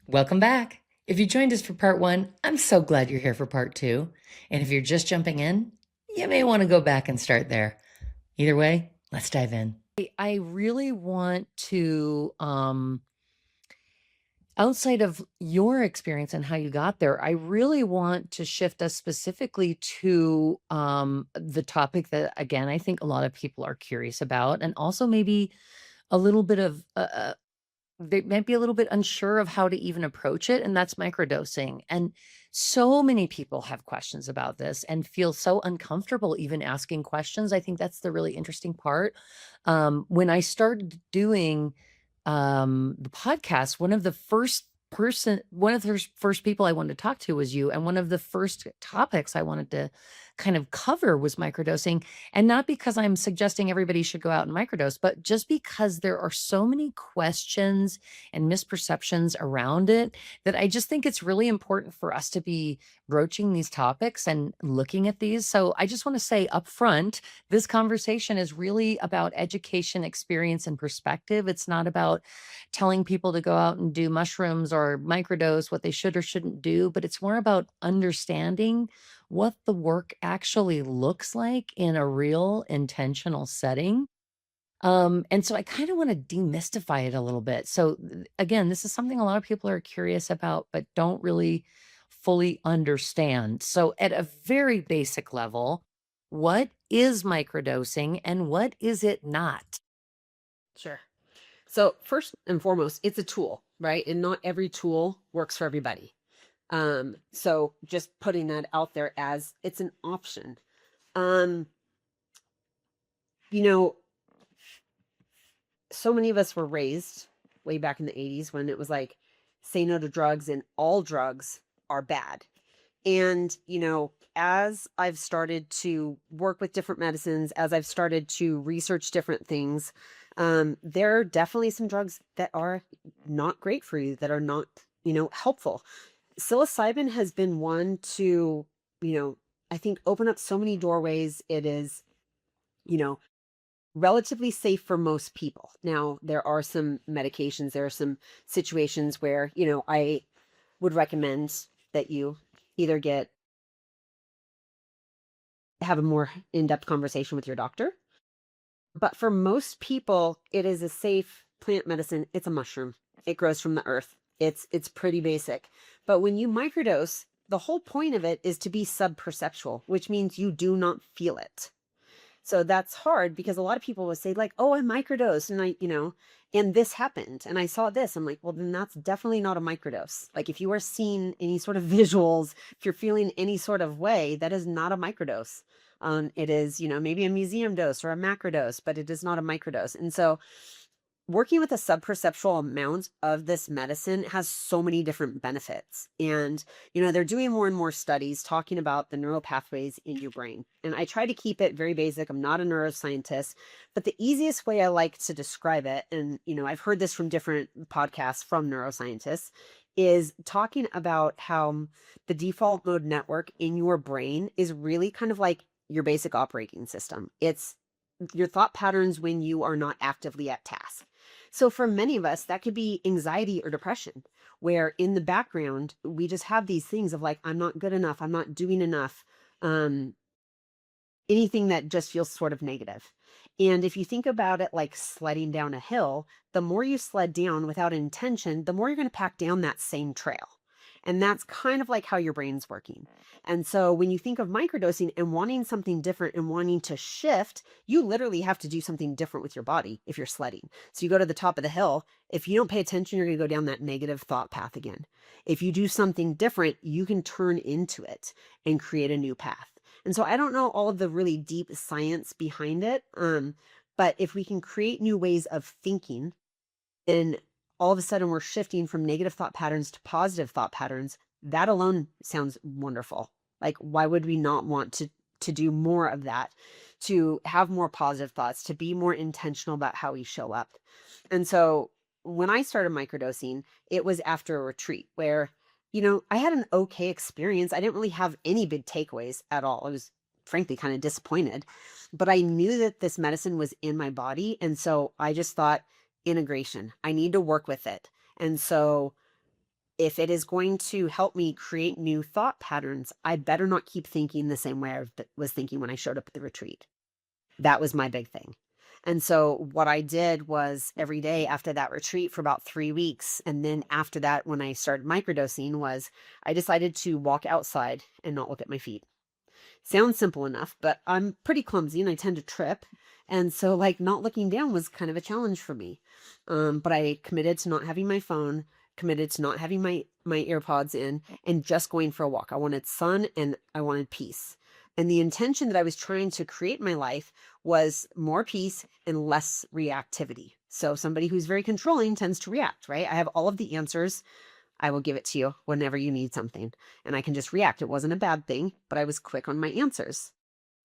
Welcome back. If you joined us for part one, I'm so glad you're here for part two. And if you're just jumping in, you may want to go back and start there. Either way, let's dive in. I really want to, outside of your experience and how you got there, I really want to shift us specifically to the topic that, again, I think a lot of people are curious about, and also maybe a little bit of they might be a little bit unsure of how to even approach it, and that's microdosing. And so many people have questions about this and feel so uncomfortable even asking questions. I think that's the really interesting part. When I started doing the podcast, one of the first people I wanted to talk to was you. And one of the first topics I wanted to kind of cover was microdosing. And not because I'm suggesting everybody should go out and microdose, but just because there are so many questions and misperceptions around it that I just think it's really important for us to be broaching these topics and looking at these. So I just want to say up front, this conversation is really about education, experience, and perspective. It's not about telling people to go out and do mushrooms or microdose, what they should or shouldn't do, but it's more about understanding what the work actually looks like in a real intentional setting. And so I kind of want to demystify it a little bit. So again, this is something a lot of people are curious about, but don't really fully understand. So at a very basic level, what is microdosing and what is it not? Sure. So first and foremost, it's a tool, right? And not every tool works for everybody. So just putting that out there as it's an option. Um, you know, so many of us were raised way back in the 80s when it was like, say no to drugs and all drugs are bad. And, as I've started to work with different medicines, as I've started to research different things, there are definitely some drugs that are not great for you, that are not, helpful. Psilocybin has been one to, you know, I think open up so many doorways. It is, you know, relatively safe for most people. Now, there are some medications, there are some situations where, I would recommend that you either have a more in-depth conversation with your doctor. But for most people, it is a safe plant medicine. It's a mushroom. It grows from the earth. It's pretty basic. But when you microdose, the whole point of it is to be subperceptual, which means you do not feel it. So that's hard because a lot of people will say like, "Oh, I microdosed and and this happened and I saw this." I'm like, "Well, then that's definitely not a microdose." Like if you are seeing any sort of visuals, if you're feeling any sort of way, that is not a microdose. It is, maybe a museum dose or a macrodose, but it is not a microdose. And so working with a subperceptual amount of this medicine has so many different benefits. And, they're doing more and more studies talking about the neural pathways in your brain. And I try to keep it very basic. I'm not a neuroscientist, but the easiest way I like to describe it, and, I've heard this from different podcasts from neuroscientists, is talking about how the default mode network in your brain is really kind of like your basic operating system. It's your thought patterns when you are not actively at task. So for many of us, that could be anxiety or depression, where in the background, we just have these things of like, I'm not good enough, I'm not doing enough, um, anything that just feels sort of negative. And if you think about it like sledding down a hill, the more you sled down without intention, the more you're going to pack down that same trail. And that's kind of like how your brain's working. And so when you think of microdosing and wanting something different and wanting to shift, you literally have to do something different with your body if you're sledding. So you go to the top of the hill. If you don't pay attention, you're going to go down that negative thought path again. If you do something different, you can turn into it and create a new path. And so I don't know all of the really deep science behind it. But if we can create new ways of thinking, and all of a sudden we're shifting from negative thought patterns to positive thought patterns, that alone sounds wonderful. Like, why would we not want to do more of that, to have more positive thoughts, to be more intentional about how we show up? And so when I started microdosing, it was after a retreat where, I had an okay experience. I didn't really have any big takeaways at all. I was frankly kind of disappointed, but I knew that this medicine was in my body. And so I just thought, integration, I need to work with it. And so If it is going to help me create new thought patterns, I better not keep thinking the same way was thinking when I showed up at the retreat. That was my big thing. And so what I did was every day after that retreat for about 3 weeks, and then after that, when I started microdosing, was I decided to walk outside and not look at my feet. Sounds simple enough, but I'm pretty clumsy and I tend to trip. And so like not looking down was kind of a challenge for me. But I committed to not having my phone, committed to not having my AirPods in and just going for a walk. I wanted sun and I wanted peace. And the intention that I was trying to create in my life was more peace and less reactivity. So somebody who's very controlling tends to react, right? I have all of the answers. I will give it to you whenever you need something. And I can just react. It wasn't a bad thing, but I was quick on my answers.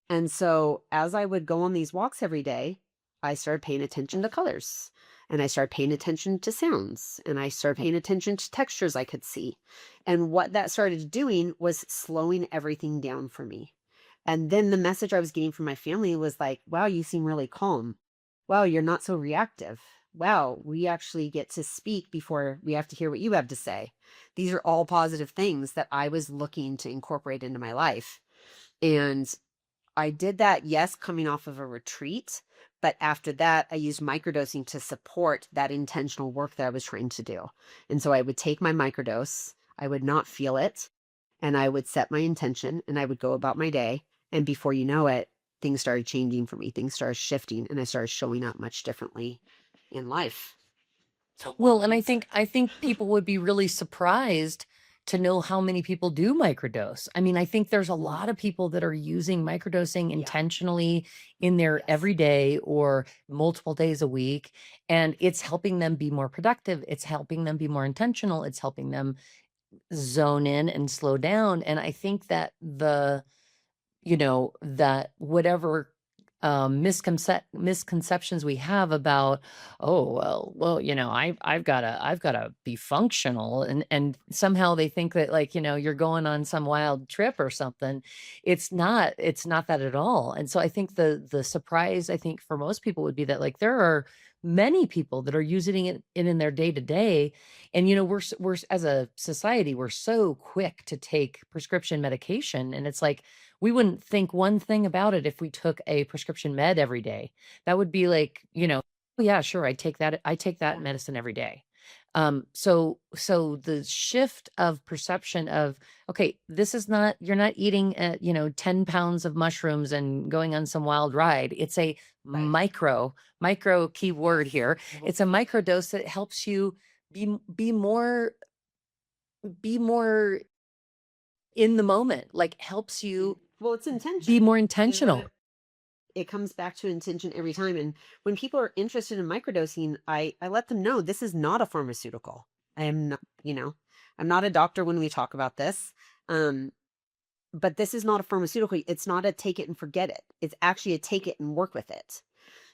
And so as I would go on these walks every day, I started paying attention to colors and I started paying attention to sounds and I started paying attention to textures I could see. And what that started doing was slowing everything down for me. And then the message I was getting from my family was like, wow, you seem really calm. Wow, you're not so reactive. Wow, we actually get to speak before we have to hear what you have to say. These are all positive things that I was looking to incorporate into my life. And I did that, yes, coming off of a retreat. But after that, I used microdosing to support that intentional work that I was trying to do. And so I would take my microdose, I would not feel it, and I would set my intention and I would go about my day. And before you know it, things started changing for me. Things started shifting and I started showing up much differently in life. Well, and I think people would be really surprised to know how many people do microdose. I mean, I think there's a Mm, lot of people that are using microdosing yeah. intentionally in their Yes. everyday or multiple days a week, and it's helping them be more productive. It's helping them be more intentional. It's helping them zone in and slow down. And I think that that whatever misconceptions we have about, oh well, I've got to be functional, and somehow they think that, like, you're going on some wild trip or something. It's not that at all. And so I think the surprise, I think, for most people would be that, like, there are many people that are using it in their day to day. And as a society, we're so quick to take prescription medication, and it's like we wouldn't think one thing about it if we took a prescription med every day. That would be like, "Oh, yeah, sure, I take that medicine every day." So the shift of perception of, okay, this is not you're not eating, 10 pounds of mushrooms and going on some wild ride. It's a Right. micro key word Yes. here. It's a micro dose that helps you be more in the moment, like, helps Mm. you Well, it's be intention more is what intentional. it comes back to intention every time. And when people are interested in microdosing, I let them know this is not a pharmaceutical. I am not, I'm not a doctor when we talk about this. Um, but this is not a pharmaceutical. It's not a take it and forget it. It's actually a take it and work with it.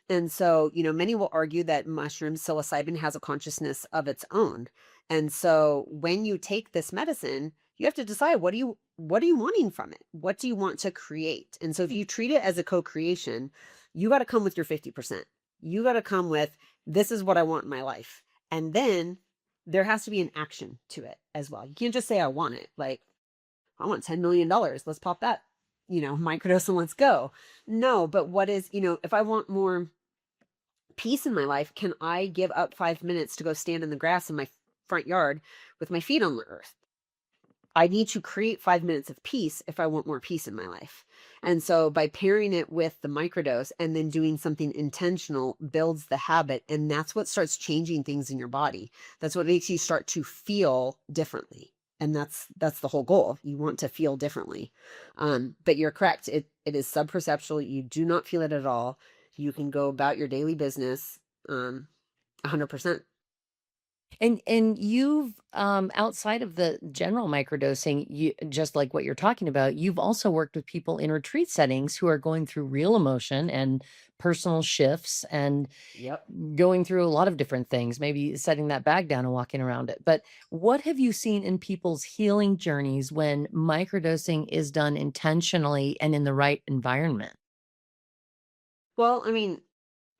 And so, many will argue that mushroom psilocybin has a consciousness of its own. And so when you take this medicine, you have to decide what are you wanting from it? What do you want to create? And so if you treat it as a co-creation, you got to come with your 50%. You got to come with this is what I want in my life. And then there has to be an action to it as well. You can't just say I want it. Like, I want $10 million. Let's pop that, microdose and let's go. No, but what is, if I want more peace in my life, can I give up 5 minutes to go stand in the grass in my front yard with my feet on the earth? I need to create 5 minutes of peace if I want more peace in my life. And so by pairing it with the microdose and then doing something intentional builds the habit. And that's what starts changing things in your body. That's what makes you start to feel differently. And that's the whole goal. You want to feel differently. But you're correct. It is subperceptual. You do not feel it at all. You can go about your daily business 100%. And you've, outside of the general microdosing, you just like what you're talking about, you've also worked with people in retreat settings who are going through real emotion and personal shifts and Yep. going through a lot of different things, maybe setting that bag down and walking around it. But what have you seen in people's healing journeys when microdosing is done intentionally and in the right environment? Well, I mean,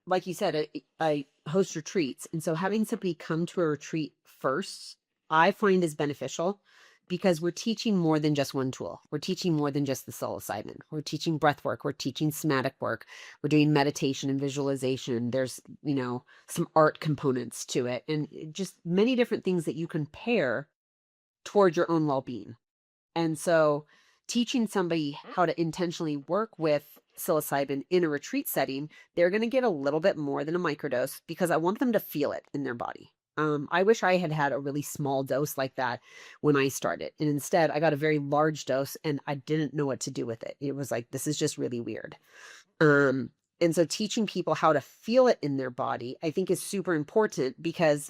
like you said, I host retreats. And so having somebody come to a retreat first I find is beneficial because we're teaching more than just one tool. We're teaching more than just the psilocybin. We're teaching breath work. We're teaching somatic work. We're doing meditation and visualization. There's, some art components to it, and just many different things that you can pair toward your own well-being. And so teaching somebody how to intentionally work with psilocybin in a retreat setting, they're going to get a little bit more than a microdose because I want them to feel it in their body. I wish I had had a really small dose like that when I started. And instead, I got a very large dose and I didn't know what to do with it. It was like, this is just really weird. Um, and so teaching people how to feel it in their body, I think is super important because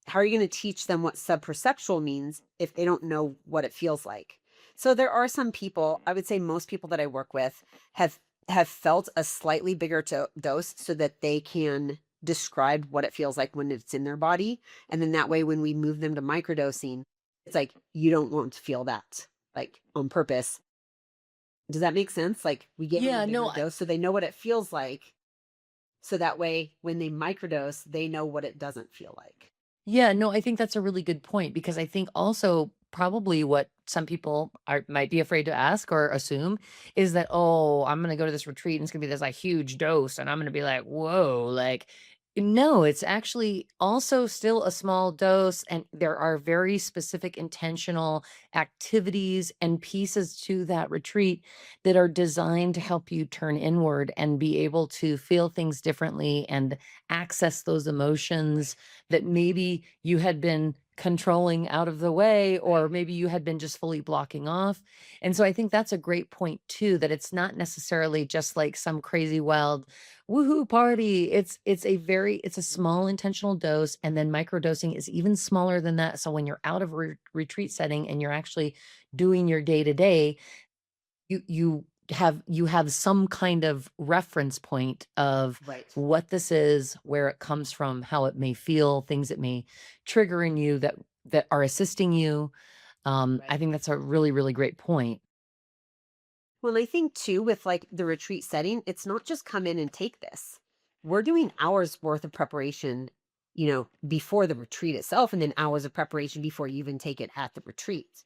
how are you going to teach them what subperceptual means if they don't know what it feels like? So there are some people, I would say most people that I work with have felt a slightly bigger dose so that they can describe what it feels like when it's in their body. And then that way, when we move them to microdosing, it's like, you don't want to feel that like on purpose. Does that make sense? Like we give them a Yeah, bigger no, dose so they know what it feels like. So that way, when they microdose, they know what it doesn't feel like. yeah, no, I think that's a really good point because I think also probably what some people might be afraid to ask or assume is that, oh, I'm going to go to this retreat and it's going to be this like huge dose and I'm going to be like, whoa, like, no, it's actually also still a small dose. And there are very specific intentional activities and pieces to that retreat that are designed to help you turn inward and be able to feel things differently and access those emotions that maybe you had been controlling out of the way, or maybe you had been just fully blocking off. And so I think that's a great point too, that it's not necessarily just like some crazy wild woohoo party. It's a small intentional dose, and then microdosing is even smaller than that. So when you're out of retreat setting and you're actually doing your day to day, you have some kind of reference point of Right. what this is, where it comes from, how it may feel, things that may trigger in you that are assisting you. I Right. think that's a really, really great point. Well, I think too, with like the retreat setting, it's not just come in and take this. We're doing hours worth of preparation, before the retreat itself, and then hours of preparation before you even take it at the retreat.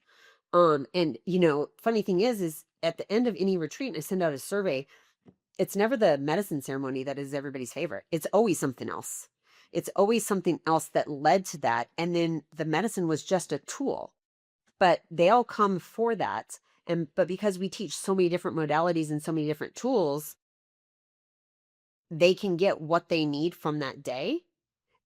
And funny thing is at the end of any retreat, and I send out a survey, it's never the medicine ceremony that is everybody's favorite. It's always something else. It's always something else that led to that. And then the medicine was just a tool, but they all come for that. But because we teach so many different modalities and so many different tools, they can get what they need from that day.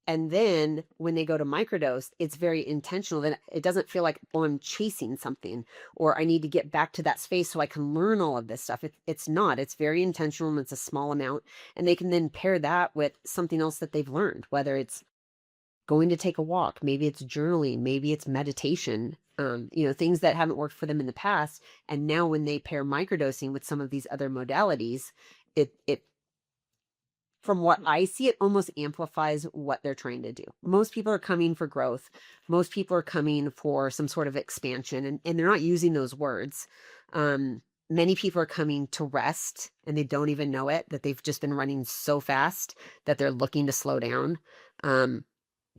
And then when they go to microdose, it's very intentional. Then it doesn't feel like, oh, I'm chasing something or I need to get back to that space so I can learn all of this stuff. It's not. It's very intentional and it's a small amount. And they can then pair that with something else that they've learned, whether it's going to take a walk, maybe it's journaling, maybe it's meditation, things that haven't worked for them in the past. And now when they pair microdosing with some of these other modalities, it from what I see, it almost amplifies what they're trying to do. Most people are coming for growth. Most people are coming for some sort of expansion, and they're not using those words. Many people are coming to rest and they don't even know it, that they've just been running so fast that they're looking to slow down. Um,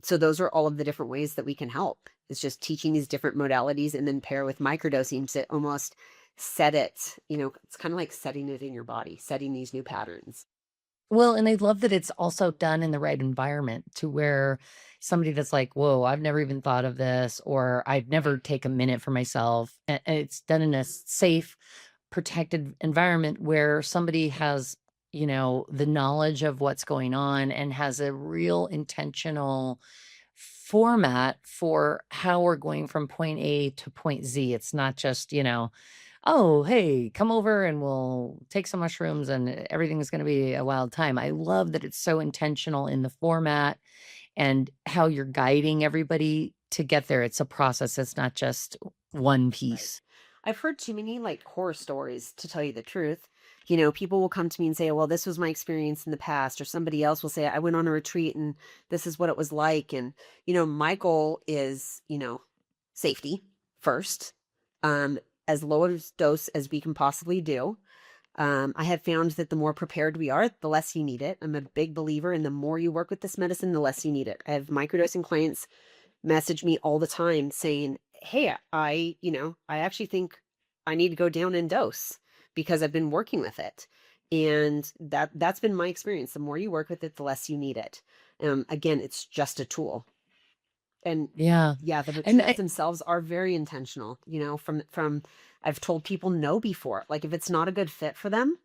so those are all of the different ways that we can help. It's just teaching these different modalities and then pair with microdosing to almost set it, it's kind of like setting it in your body, setting these new patterns. Well, and I love that it's also done in the right environment to where somebody that's like, whoa, I've never even thought of this, or I'd never take a minute for myself. And it's done in a safe, protected environment where somebody has, the knowledge of what's going on and has a real intentional format for how we're going from point A to point Z. It's not just, oh, hey, come over and we'll take some mushrooms and everything's going to be a wild time. I love that it's so intentional in the format and how you're guiding everybody to get there. It's a process, it's not just one Right. piece. I've heard too many like horror stories to tell you the truth. People will come to me and say, well, this was my experience in the past, or somebody else will say, I went on a retreat and this is what it was like. And, my goal is, safety first, um, as low a dose as we can possibly do. I have found that the more prepared we are, the less you need it. I'm a big believer in the more you work with this medicine, the less you need it. I have microdosing clients message me all the time saying, "Hey, I actually think I need to go down in dose because I've been working with it." And that's been my experience. The more you work with it, the less you need it. Again, it's just a tool. And Yeah. yeah, the And retreats themselves are very intentional, from I've told people no before. Like if it's not a good fit for them,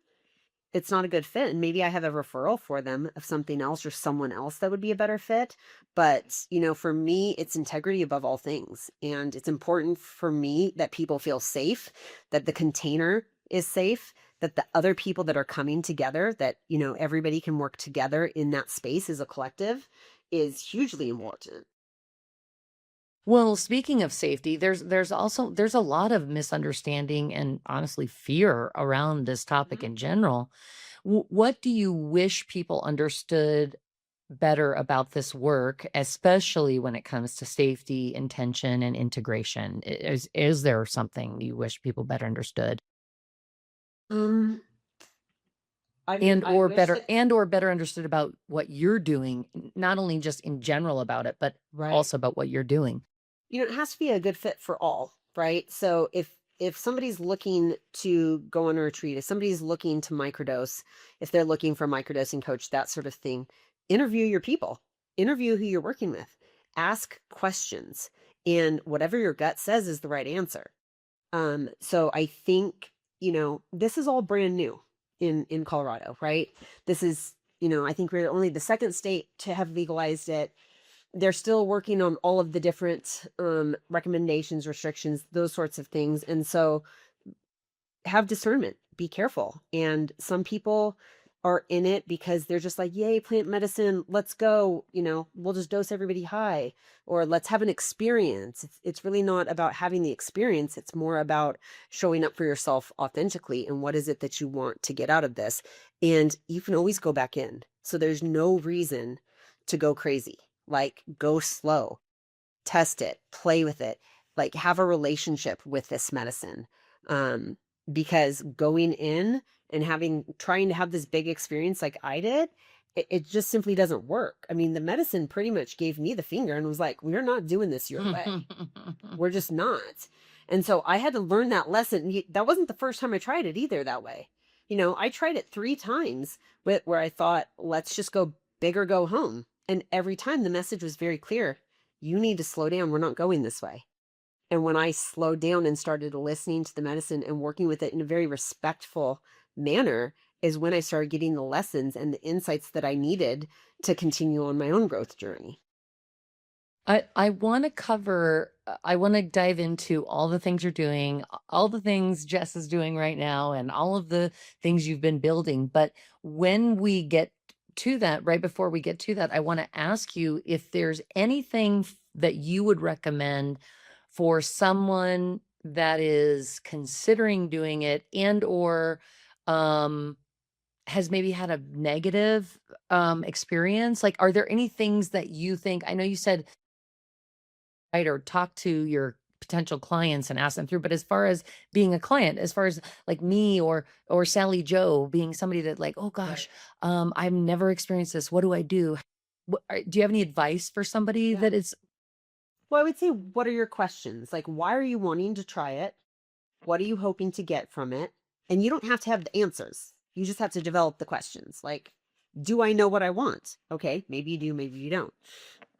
it's not a good fit. And maybe I have a referral for them of something else or someone else that would be a better fit. But, for me, it's integrity above all things. And it's important for me that people feel safe, that the container is safe, that the other people that are coming together, that, everybody can work together in that space as a collective is hugely important. well, speaking of safety, there's a lot of misunderstanding and honestly fear around this topic Mhm. in general. What do you wish people understood better about this work, especially when it comes to safety, intention, and integration? Is there something you wish people better understood? Um, I mean, I wish that, And or better understood about what you're doing, not only just in general about it, but right. also about what you're doing. It has to be a good fit for all, right? So if somebody's looking to go on a retreat, if somebody's looking to microdose, if they're looking for a microdosing coach, that sort of thing, interview your people, interview who you're working with, ask questions, and whatever your gut says is the right answer. So I think, this is all brand new in Colorado, right? This is, I think we're only the second state to have legalized it. They're still working on all of the different recommendations, restrictions, those sorts of things. And so have discernment, be careful. And some people are in it because they're just like, yay, plant medicine, let's go, we'll just dose everybody high, or let's have an experience. It's really not about having the experience. It's more about showing up for yourself authentically. And what is it that you want to get out of this? And you can always go back in. So there's no reason to go crazy. Like, go slow, test it, play with it, like have a relationship with this medicine. Um, because going in and trying to have this big experience like I did, it just simply doesn't work. I mean, the medicine pretty much gave me the finger and was like, we're not doing this your way. We're just not. And so I had to learn that lesson. That wasn't the first time I tried it either that way. I tried it 3 times where I thought, let's just go big or go home. And every time the message was very clear: you need to slow down. We're not going this way. And when I slowed down and started listening to the medicine and working with it in a very respectful manner, is when I started getting the lessons and the insights that I needed to continue on my own growth journey. I wanna cover I wanna dive into all the things you're doing, all the things Jess is doing right now, and all of the things you've been building, but when we get to that, right before we get to that, I wanna ask you if there's anything that you would recommend for someone that is considering doing it and or, um, has maybe had a negative, experience? Like, are there any things that you think I know you said right, or talk to your potential clients and ask them through. But as far as being a client, as far as like me or Sally Joe being somebody that like, oh Right. gosh, I've never experienced this. What do I do? Do you have any advice for somebody Yeah. that is Well, I would say, what are your questions? Like, why are you wanting to try it? What are you hoping to get from it? And you don't have to have the answers. You just have to develop the questions. Like, do I know what I want? Okay, maybe you do, maybe you don't.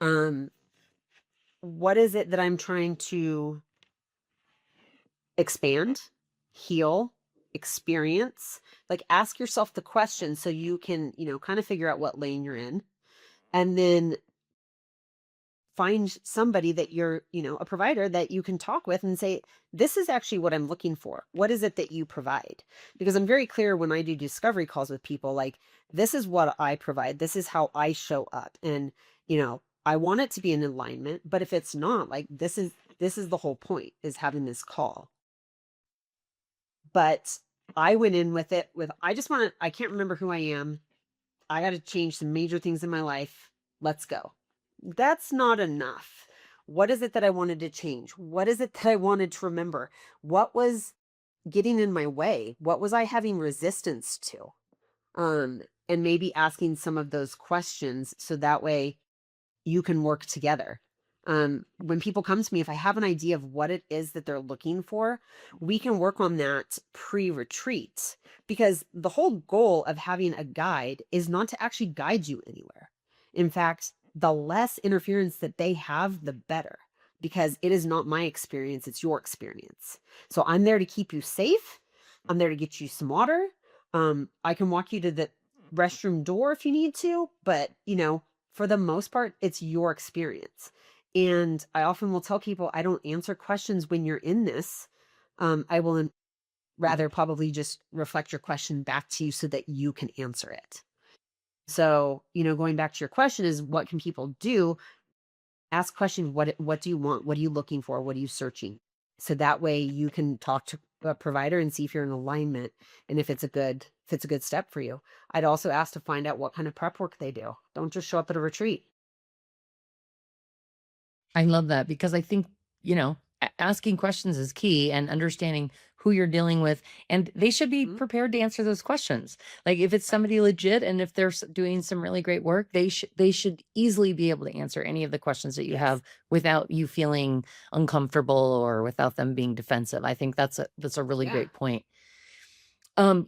Um, what is it that I'm trying to expand, heal, experience? Like, ask yourself the question so you can, kind of figure out what lane you're in. And then find somebody that you're, a provider that you can talk with and say, this is actually what I'm looking for. What is it that you provide? Because I'm very clear when I do discovery calls with people, like, this is what I provide. This is how I show up. And, I want it to be in alignment, but if it's not, like, this is the whole point, is having this call. But I went in with it with, I can't remember who I am. I got to change some major things in my life. Let's go. That's not enough. What is it that I wanted to change? What is it that I wanted to remember? What was getting in my way? What was I having resistance to? And maybe asking some of those questions so that way you can work together. When people come to me, if I have an idea of what it is that they're looking for, we can work on that pre-retreat, because the whole goal of having a guide is not to actually guide you anywhere. In fact, the less interference that they have, the better, because it is not my experience, it's your experience. So I'm there to keep you safe. I'm there to get you some water. I can walk you to the restroom door if you need to, but for the most part, it's your experience. And I often will tell people I don't answer questions when you're in this. I will rather probably just reflect your question back to you so that you can answer it. So, going back to your question is, what can people do? Ask question, what do you want? What are you looking for? What are you searching? So that way you can talk to a provider and see if you're in alignment and if it's a good step for you. I'd also ask to find out what kind of prep work they do. Don't just show up at a retreat. I love that because I think, asking questions is key and understanding who you're dealing with. And they should be Mhm. prepared to answer those questions. Like if it's Right. somebody legit and if they're doing some really great work, they should easily be able to answer any of the questions that you Yes. have without you feeling uncomfortable or without them being defensive. I think that's a really Yeah. great point.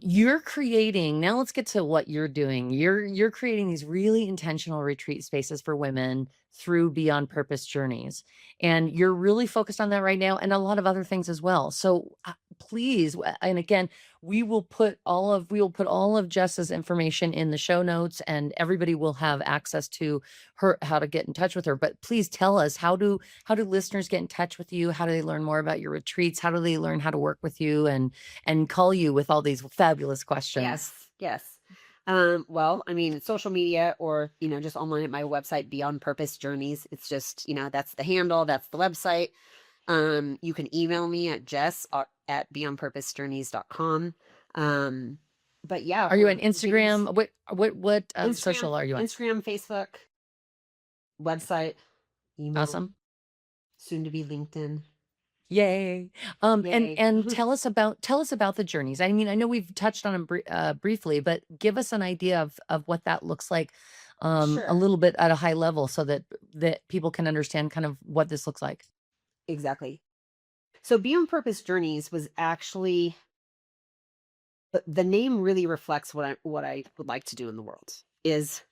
You're creating now let's get to what you're doing. You're creating these really intentional retreat spaces for women through Beyond Purpose journeys. And you're really focused on that right now and a lot of other things as well. So please, and again, we will put all of Jess's information in the show notes and everybody will have access to her how to get in touch with her. But please tell us how do listeners get in touch with you? How do they learn more about your retreats? How do they learn how to work with you and call you with all these fabulous questions? Yes, yes. Well, I mean, social media or, just online at my website, Beyond Purpose Journeys. It's just, that's the handle, that's the website. You can email me at jess at beyondpurposejourneys.com. Um, but yeah, Are you we're on getting this Instagram? What Instagram, social are you on? Facebook, website, email, Awesome. soon to be LinkedIn. Yay. And Yay. and tell us about the journeys. I mean, I know we've touched on them briefly, but give us an idea of what that looks like a Sure. little bit at a high level so that people can understand kind of what this looks like. Exactly. So Beyond Purpose Journeys was actually the name really reflects what I would like to do in the world is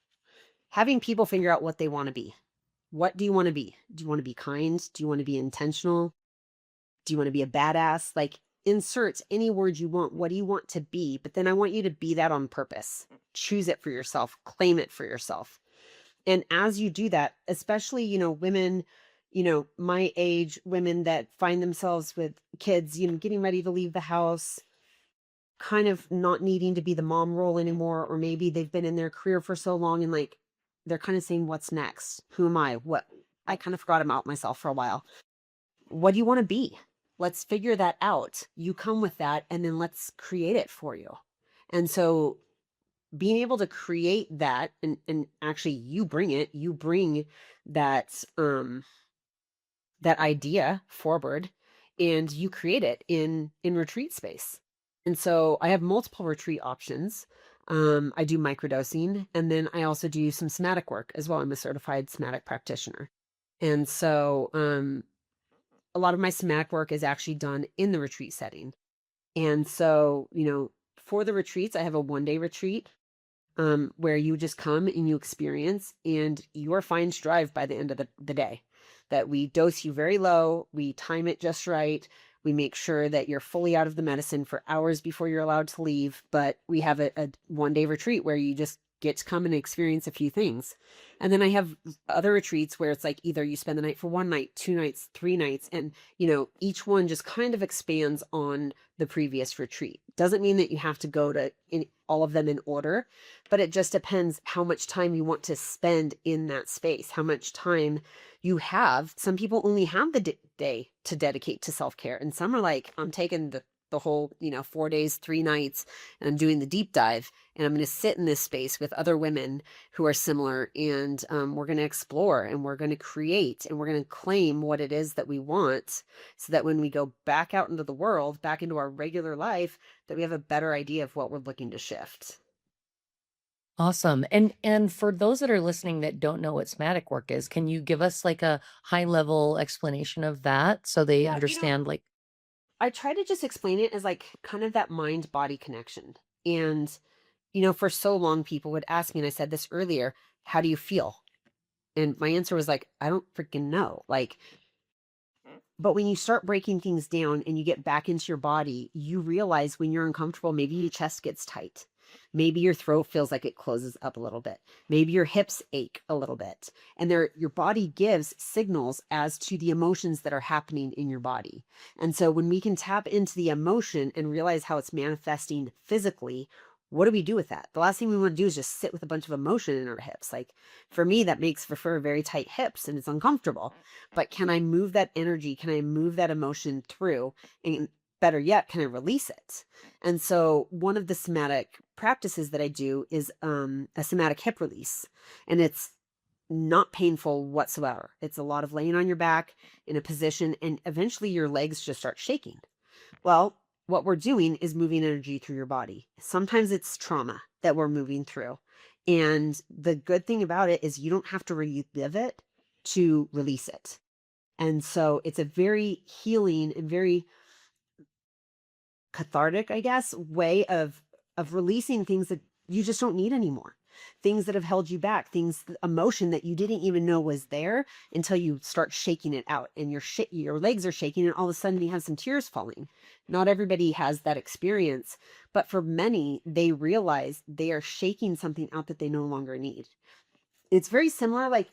having people figure out what they want to be. What do you want to be? Do you want to be kind? Do you want to be intentional? Do you want to be a badass? Like insert any word you want. What do you want to be? But then I want you to be that on purpose. Choose it for yourself, claim it for yourself. And as you do that, especially, women, my age, women that find themselves with kids, getting ready to leave the house, kind of not needing to be the mom role anymore, or maybe they've been in their career for so long and like they're kind of saying, what's next? Who am I? What? I kind of forgot about myself for a while. What do you want to be? Let's figure that out. You come with that and then let's create it for you. And so being able to create that and actually you bring that that idea forward and you create it in retreat space. And so I have multiple retreat options. I do microdosing and then I also do some somatic work as well. I'm a certified somatic practitioner. And so a lot of my somatic work is actually done in the retreat setting. And so, for the retreats, I have a 1-day retreat where you just come and you experience, and you are fine to drive by the end of the day. That we dose you very low, we time it just right, we make sure that you're fully out of the medicine for hours before you're allowed to leave. But we have a 1-day retreat where you just get to come and experience a few things. And then I have other retreats where it's like either you spend the night for 1 night, 2 nights, 3 nights, and each one just kind of expands on the previous retreat. Doesn't mean that you have to go to all of them in order, but it just depends how much time you want to spend in that space, how much time you have. Some people only have the day to dedicate to self-care, and some are like, I'm taking the whole 4 days, 3 nights, and I'm doing the deep dive, and I'm going to sit in this space with other women who are similar, and we're going to explore, and we're going to create, and we're going to claim what it is that we want, so that when we go back out into the world, back into our regular life, that we have a better idea of what we're looking to shift. Awesome. And for those that are listening that don't know what somatic work is, can you give us like a high level explanation of that so they Yeah, understand like I try to just explain it as like kind of that mind body connection. And, for so long people would ask me, and I said this earlier, how do you feel? And my answer was like, I don't freaking know. Like, but when you start breaking things down and you get back into your body, you realize when you're uncomfortable, maybe your chest gets tight. Maybe your throat feels like it closes up a little bit. Maybe your hips ache a little bit. And your body gives signals as to the emotions that are happening in your body. And so when we can tap into the emotion and realize how it's manifesting physically, what do we do with that? The last thing we want to do is just sit with a bunch of emotion in our hips. Like for me, that makes for very tight hips and it's uncomfortable. But can I move that energy? Can I move that emotion through? And better yet, can I release it? And so one of the somatic practices that I do is a somatic hip release. And it's not painful whatsoever. It's a lot of laying on your back in a position, and eventually your legs just start shaking. Well, what we're doing is moving energy through your body. Sometimes it's trauma that we're moving through. And the good thing about it is you don't have to relive it to release it. And so it's a very healing and very cathartic, I guess, way of releasing things that you just don't need anymore. Things that have held you back, things, emotion that you didn't even know was there until you start shaking it out, and your legs are shaking, and all of a sudden you have some tears falling. Not everybody has that experience, but for many, they realize they are shaking something out that they no longer need. It's very similar, like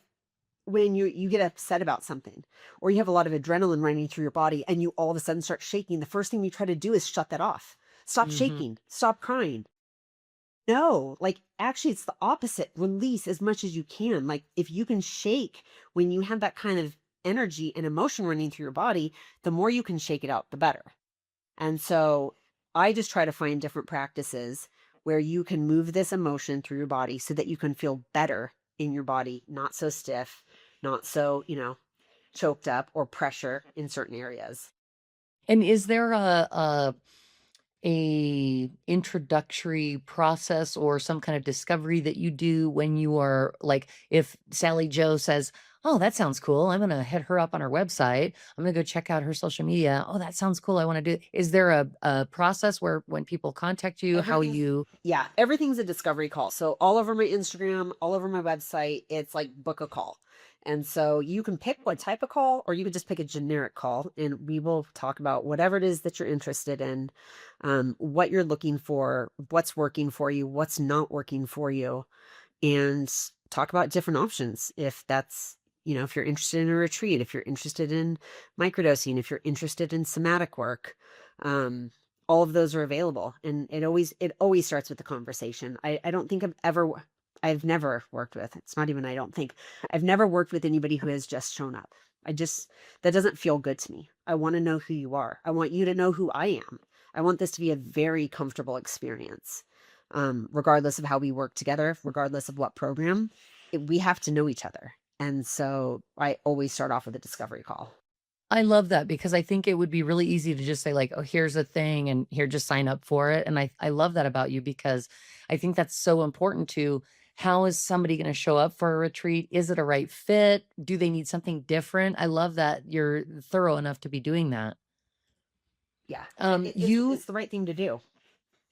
when you get upset about something, or you have a lot of adrenaline running through your body and you all of a sudden start shaking. The first thing you try to do is shut that off. Stop mhm. shaking, stop crying. No, like actually it's the opposite. Release as much as you can. Like if you can shake when you have that kind of energy and emotion running through your body, the more you can shake it out, the better. And so I just try to find different practices where you can move this emotion through your body so that you can feel better in your body, not so stiff, not so, choked up or pressure in certain areas. And is there a introductory process or some kind of discovery that you do when you are like if Sally Joe says, "Oh, that sounds cool. I'm gonna hit her up on her website. I'm gonna go check out her social media. Oh, that sounds cool. I want to do." Is there a process where when people contact you, how Everything's you Yeah, everything's a discovery call. So all over my Instagram, all over my website, it's like book a call. And so you can pick what type of call, or you can just pick a generic call, and we will talk about whatever it is that you're interested in, what you're looking for, what's working for you, what's not working for you, and talk about different options. If that's, if you're interested in a retreat, if you're interested in microdosing, if you're interested in somatic work, um, all of those are available. And it always starts with the conversation. I don't think I've never worked with, it's not even, I don't think I've never worked with anybody who has just shown up. That doesn't feel good to me. I want to know who you are. I want you to know who I am. I want this to be a very comfortable experience, regardless of how we work together, regardless of what program, we have to know each other. And so I always start off with a discovery call. I love that because I think it would be really easy to just say like, "Oh, here's a thing and here just sign up for it." And I love that about you because I think that's so important to how is somebody going to show up for a retreat? Is it a right fit? Do they need something different? I love that you're thorough enough to be doing that. Yeah, You it's the right thing to do.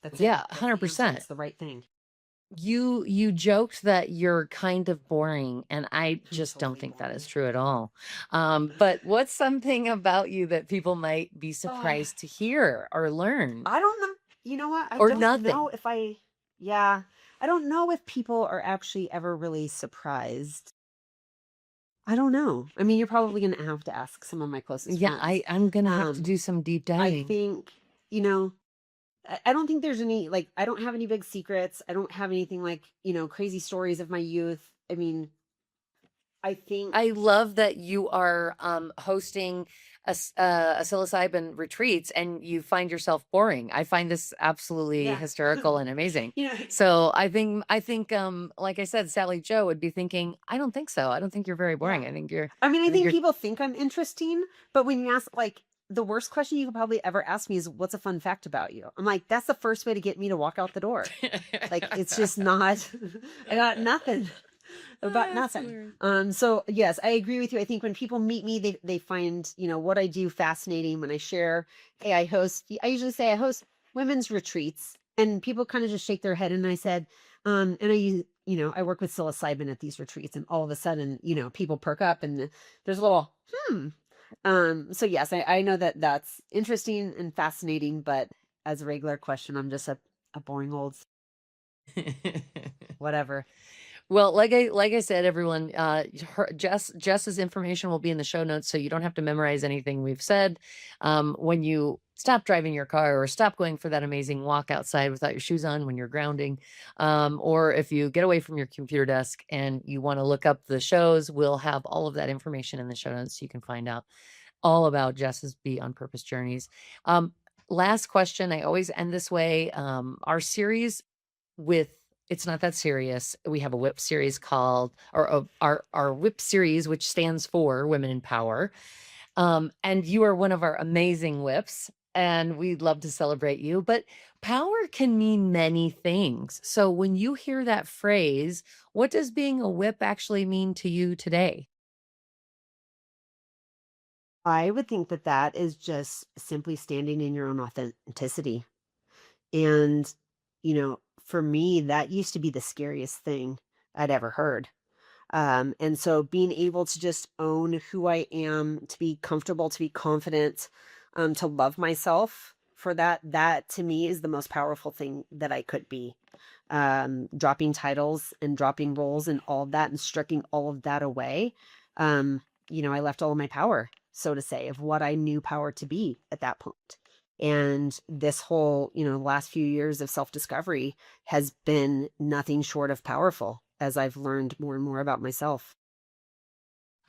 That's it. yeah, That's the answer. 100%. It's the right thing. You joked that you're kind of boring, and I I'm just don't totally think that is boring. true at all. But what's something about you that people might be Oh, surprised to hear or learn I don't know. You know what? I or don't know nothing? if yeah, I don't know if people are actually ever really surprised. I don't know. I mean, you're probably going to have to ask some of my closest Yeah, friends. I'm gonna have to Um, do some deep I diving. think, you know, I don't think there's any, like, I don't have any big secrets. I don't have anything like, crazy stories of my youth. I mean, I think, I love that you are, hosting a psilocybin retreats and you find yourself boring. I find this absolutely yeah. hysterical and amazing. you know, So I think, like I said, Sally Joe would be thinking, "I don't think so. I don't think you're very yeah. boring. I think you're I mean, I I think think you're" people think I'm interesting, but when you ask, like, the worst question you could probably ever ask me is, what's a fun fact about you? I'm like, that's the first way to get me to walk out the door. Like, it's just not, I got nothing about That's nothing. hilarious. So yes, I agree with you. I think when people meet me, they find, what I do fascinating. When I share, hey, I usually say I host women's retreats, and people kind of just shake their head. And I said, and I use, I work with psilocybin at these retreats, and all of a sudden, people perk up, and there's a little, so yes, I know that that's interesting and fascinating, but as a regular question, I'm just a boring old whatever. Well, like I said, everyone, Jess's information will be in the show notes, so you don't have to memorize anything we've said. When you stop driving your car or stop going for that amazing walk outside without your shoes on when you're grounding, or if you get away from your computer desk and you want to look up the shows, we'll have all of that information in the show notes so you can find out all about Jess's Be on Purpose journeys. Last question. I always end this way. Our series with It's Not That Serious. We have a whip series called, or our whip series, which stands for Women in Power. And you are one of our amazing whips, and we'd love to celebrate you. But power can mean many things. So when you hear that phrase, what does being a whip actually mean to you today? I would think that that is just simply standing in your own authenticity. And, for me, that used to be the scariest thing I'd ever heard. And so being able to just own who I am, to be comfortable, to be confident, to love myself for that to me is the most powerful thing that I could be. Dropping titles and dropping roles and all of that and stripping all of that away. I left all of my power, so to say, of what I knew power to be at that point. And this whole, last few years of self-discovery has been nothing short of powerful as I've learned more and more about myself.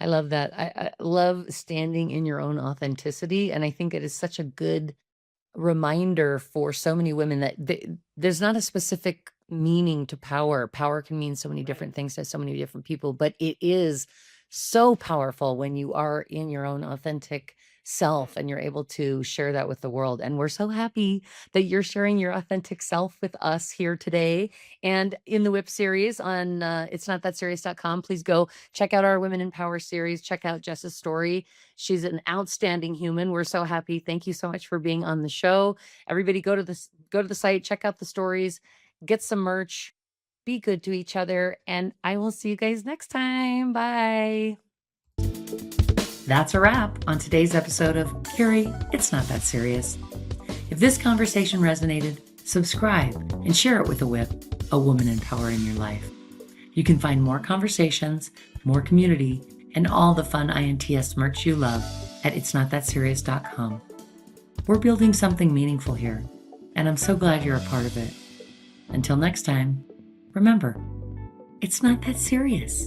I love that. I love standing in your own authenticity. And I think it is such a good reminder for so many women that there's not a specific meaning to power. Power can mean so many Right. different things to so many different people, but it is so powerful when you are in your own authentic self and you're able to share that with the world. And we're so happy that you're sharing your authentic self with us here today and in the whip series on it's not that serious.com. Please go check out our Women in Power series, check out Jess's story. She's an outstanding human. We're so happy. Thank you so much for being on the show. Everybody go to the site, check out the stories, get some merch, be good to each other, and I will see you guys next time. Bye. That's a wrap on today's episode of Carrie, It's Not That Serious. If this conversation resonated, subscribe and share it with a whip, a woman in power in your life. You can find more conversations, more community, and all the fun INTS merch you love at itsnotthatserious.com. We're building something meaningful here, and I'm so glad you're a part of it. Until next time, remember, it's not that serious.